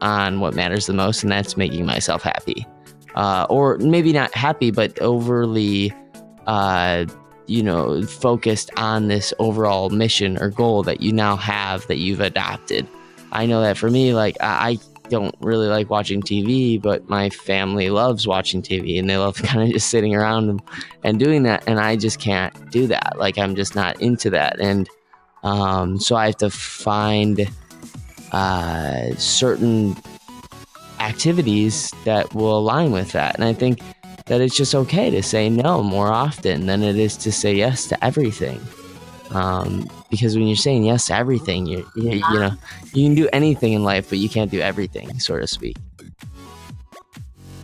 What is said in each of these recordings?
on what matters the most, and that's making myself happy. Or maybe not happy, but overly, focused on this overall mission or goal that you now have, that you've adopted. I know that for me, like, I don't really like watching TV, but my family loves watching TV, and they love kind of just sitting around and doing that. And I just can't do that. Like, I'm just not into that. And so I have to find certain activities that will align with that. And I think that it's just okay to say no more often than it is to say yes to everything. Because when you're saying yes to everything, you can do anything in life, but you can't do everything, so to speak.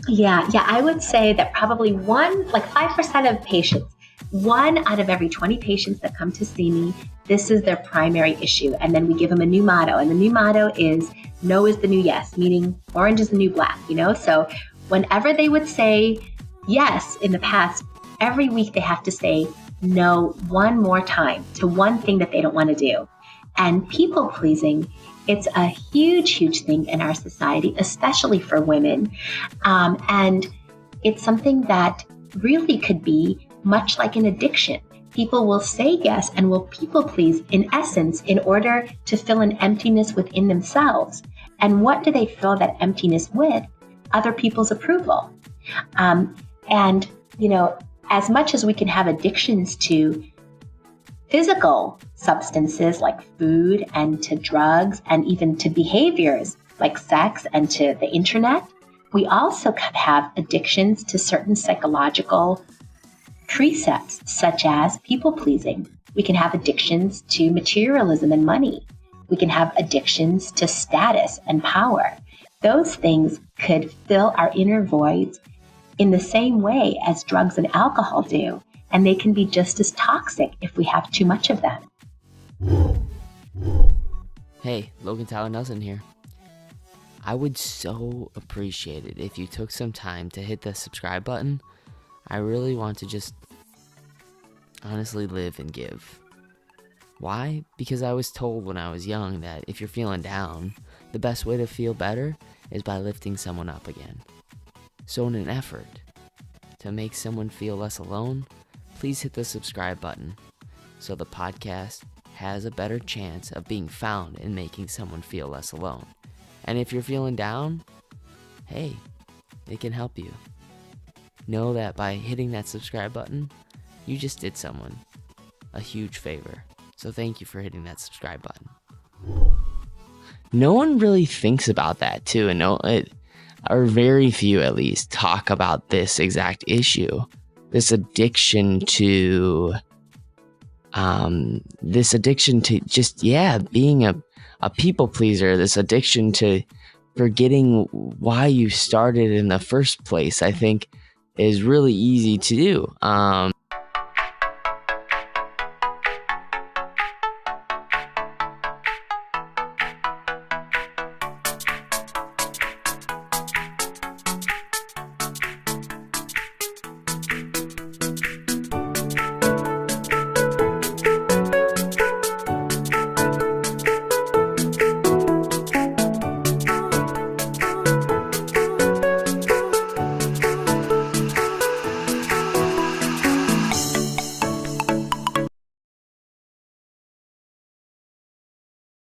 Yeah, I would say that probably 5% of patients, 1 out of every 20 patients that come to see me, this is their primary issue. And then we give them a new motto. And the new motto is, no is the new yes, meaning orange is the new black, So whenever they would say yes in the past, every week they have to say no one more time to one thing that they don't want to do. And people pleasing, it's a huge, huge thing in our society, especially for women. And it's something that really could be much like an addiction. People will say yes and will people please in essence in order to fill an emptiness within themselves. And what do they fill that emptiness with? Other people's approval. As much as we can have addictions to physical substances like food and to drugs and even to behaviors like sex and to the internet, we also could have addictions to certain psychological precepts such as people pleasing. We can have addictions to materialism and money. We can have addictions to status and power. Those things could fill our inner voids in the same way as drugs and alcohol do, and they can be just as toxic if we have too much of them. Hey, Logan Tyler Nelson here. I would so appreciate it if you took some time to hit the subscribe button. I really want to just honestly live and give. Why? Because I was told when I was young that if you're feeling down, the best way to feel better is by lifting someone up again. So in an effort to make someone feel less alone, please hit the subscribe button so the podcast has a better chance of being found and making someone feel less alone. And if you're feeling down, hey, it can help you. Know that by hitting that subscribe button, you just did someone a huge favor. So thank you for hitting that subscribe button. No one really thinks about that too, or very few at least talk about this exact issue, this addiction to just being a people pleaser, this addiction to forgetting why you started in the first place, I think is really easy to do.